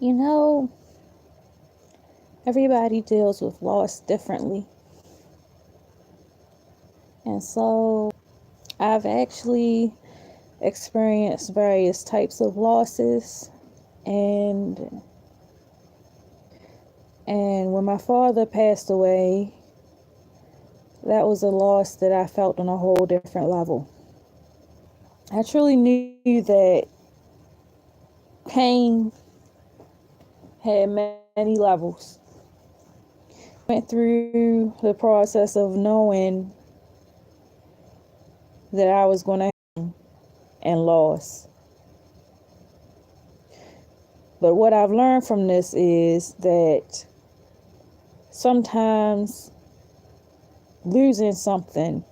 You know, everybody deals with loss differently. And so I've actually experienced various types of losses and and when my father passed away, that was a loss that I felt on a whole different level. I truly knew that pain had many levels. Went through the process of knowing that I was going to and loss. But what I've learned from this is that sometimes losing something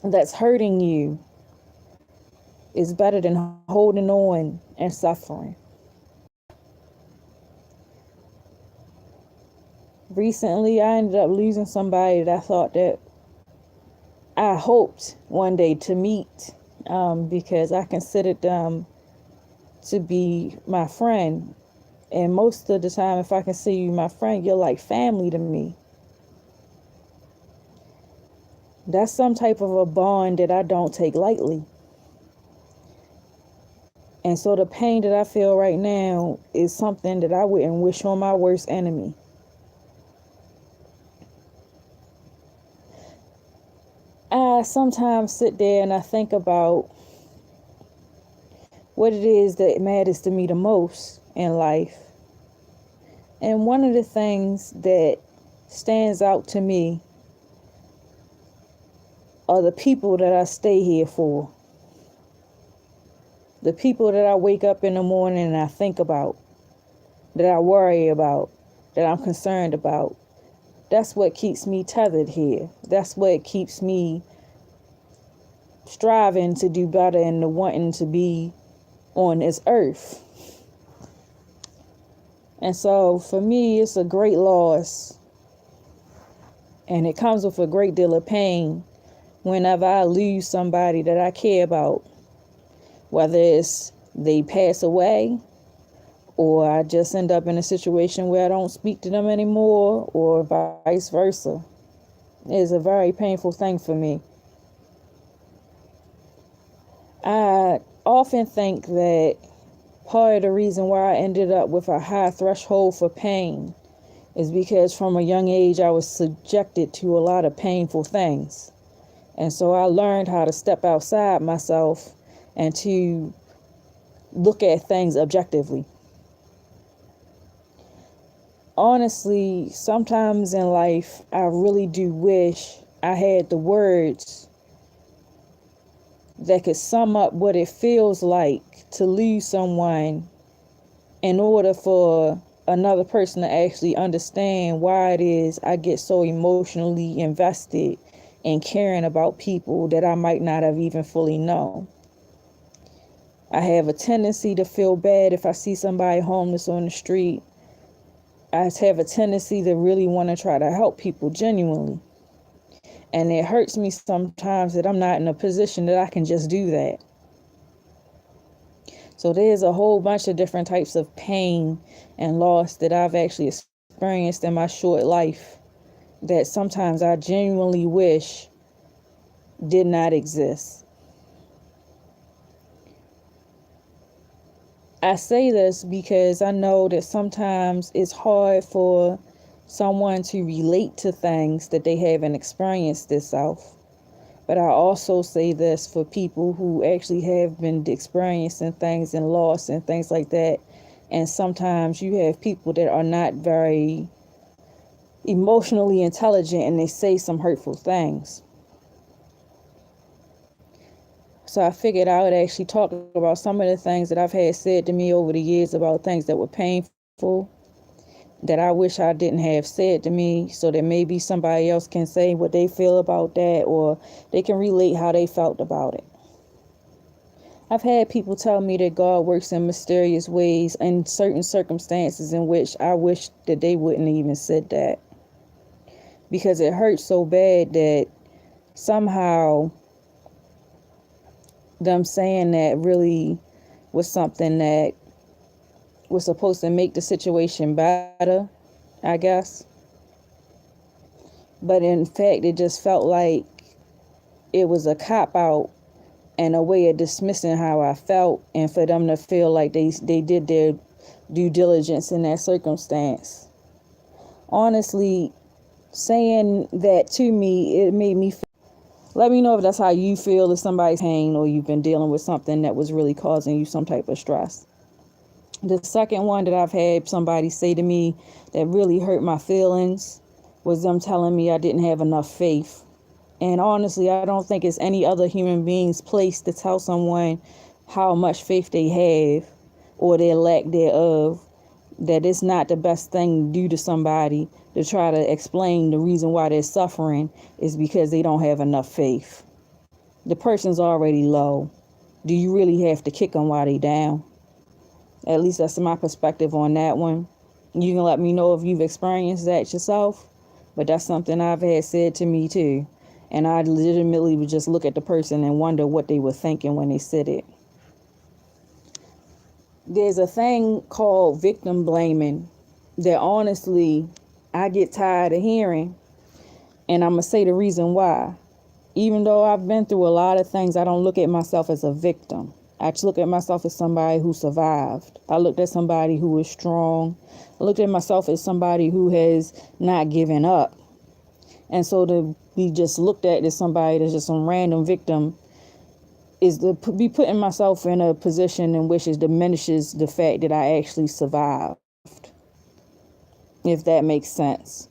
that's hurting you is better than holding on and suffering. Recently, I ended up losing somebody that I thought that I hoped one day to meet because I considered them to be my friend. And most of the time, if I consider you my friend, you're like family to me. That's some type of a bond that I don't take lightly. And so the pain that I feel right now is something that I wouldn't wish on my worst enemy. I sometimes sit there and I think about what it is that matters to me the most in life. And one of the things that stands out to me are the people that I stay here for. The people that I wake up in the morning and I think about, that I worry about, that I'm concerned about. That's what keeps me tethered here. That's what keeps me striving to do better and to wanting to be on this earth. And so for me, it's a great loss. And it comes with a great deal of pain whenever I lose somebody that I care about, whether it's they pass away or I just end up in a situation where I don't speak to them anymore or vice versa. It is a very painful thing for me. I often think that part of the reason why I ended up with a high threshold for pain is because from a young age I was subjected to a lot of painful things. And so I learned how to step outside myself and to look at things objectively. Honestly, sometimes in life, I really do wish I had the words that could sum up what it feels like to lose someone in order for another person to actually understand why it is I get so emotionally invested in caring about people that I might not have even fully known. I have a tendency to feel bad if I see somebody homeless on the street. I have a tendency to really want to try to help people genuinely. And it hurts me sometimes that I'm not in a position that I can just do that. So there's a whole bunch of different types of pain and loss that I've actually experienced in my short life that sometimes I genuinely wish did not exist. I say this because I know that sometimes it's hard for someone to relate to things that they haven't experienced themselves. But I also say this for people who actually have been experiencing things and loss and things like that. And sometimes you have people that are not very emotionally intelligent and they say some hurtful things. So I figured I would actually talk about some of the things that I've had said to me over the years about things that were painful that I wish I didn't have said to me so that maybe somebody else can say what they feel about that or they can relate how they felt about it. I've had people tell me that God works in mysterious ways in certain circumstances in which I wish that they wouldn't even said that because it hurts so bad that somehow them saying that really was something that was supposed to make the situation better, I guess. But in fact, it just felt like it was a cop out and a way of dismissing how I felt, and for them to feel like they did their due diligence in that circumstance. Honestly, saying that to me, it made me feel. Let me know if that's how you feel, if somebody's pain or you've been dealing with something that was really causing you some type of stress. The second one that I've had somebody say to me that really hurt my feelings was them telling me I didn't have enough faith. And honestly, I don't think it's any other human being's place to tell someone how much faith they have or their lack thereof, that it's not the best thing to do to somebody to try to explain the reason why they're suffering is because they don't have enough faith. The person's already low. Do you really have to kick them while they down? At least that's my perspective on that one. You can let me know if you've experienced that yourself, but that's something I've had said to me too. And I legitimately would just look at the person and wonder what they were thinking when they said it. There's a thing called victim blaming that honestly I get tired of hearing, and I'm going to say the reason why. Even though I've been through a lot of things, I don't look at myself as a victim. I just look at myself as somebody who survived. I looked at somebody who was strong. I looked at myself as somebody who has not given up. And so to be just looked at as somebody that's just some random victim is to be putting myself in a position in which it diminishes the fact that I actually survived, if that makes sense.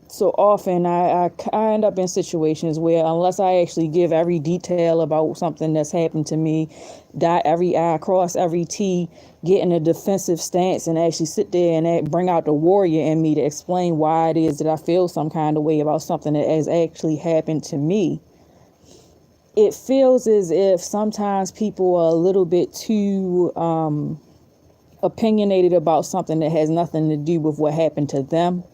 So often I end up in situations where unless I actually give every detail about something that's happened to me, dot every I, cross every T, get in a defensive stance and actually sit there and bring out the warrior in me to explain why it is that I feel some kind of way about something that has actually happened to me, it feels as if sometimes people are a little bit too opinionated about something that has nothing to do with what happened to them.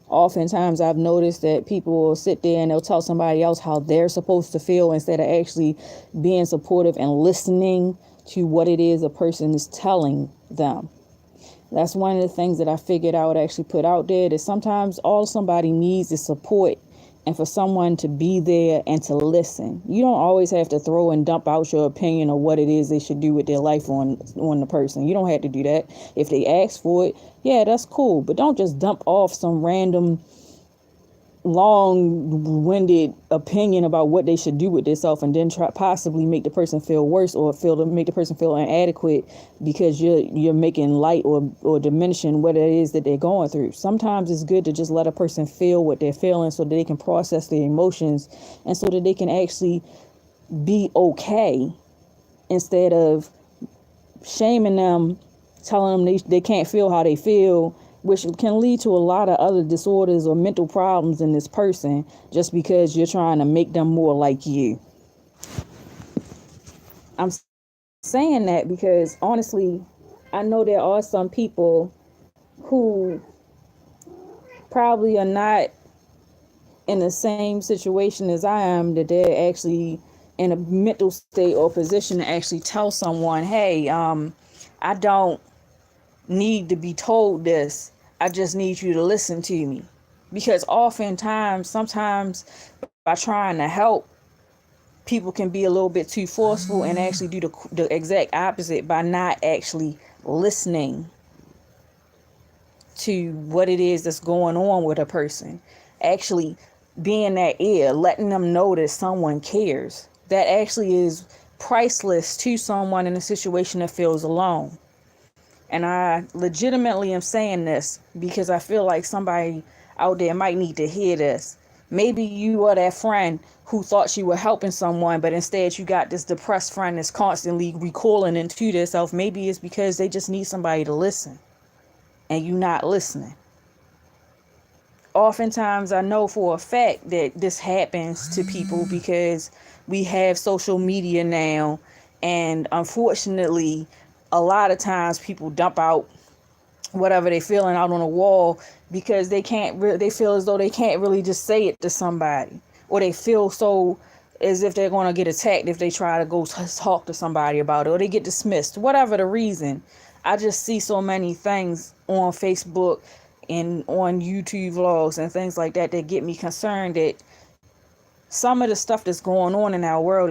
Oftentimes I've noticed that people will sit there and they'll tell somebody else how they're supposed to feel instead of actually being supportive and listening to what it is a person is telling them. That's one of the things that I figured I would actually put out there, that sometimes all somebody needs is support and for someone to be there and to listen. You don't always have to throw and dump out your opinion of what it is they should do with their life on the person. You don't have to do that. If they ask for it, yeah, that's cool. But don't just dump off some random long-winded opinion about what they should do with themselves and then possibly make the person feel worse or make the person feel inadequate because you're making light or diminishing what it is that they're going through. Sometimes it's good to just let a person feel what they're feeling so that they can process their emotions and so that they can actually be okay instead of shaming them, telling them they can't feel how they feel, which can lead to a lot of other disorders or mental problems in this person just because you're trying to make them more like you. I'm saying that because honestly, I know there are some people who probably are not in the same situation as I am, that they're actually in a mental state or position to actually tell someone, hey, I don't need to be told this. I just need you to listen to me. Because sometimes by trying to help, people can be a little bit too forceful and actually do the exact opposite by not actually listening to what it is that's going on with a person. Actually being that ear, letting them know that someone cares. That actually is priceless to someone in a situation that feels alone. And I legitimately am saying this because I feel like somebody out there might need to hear this. Maybe you are that friend who thought you were helping someone, but instead you got this depressed friend that's constantly recoiling into themselves. Maybe it's because they just need somebody to listen and you not listening. Oftentimes I know for a fact that this happens to people because we have social media now, and unfortunately a lot of times people dump out whatever they're feeling out on a wall because they feel as though they can't really just say it to somebody, or they feel so as if they're going to get attacked if they try to go talk to somebody about it, or they get dismissed, whatever the reason. I just see so many things on Facebook and on YouTube vlogs and things like that that get me concerned that some of the stuff that's going on in our world is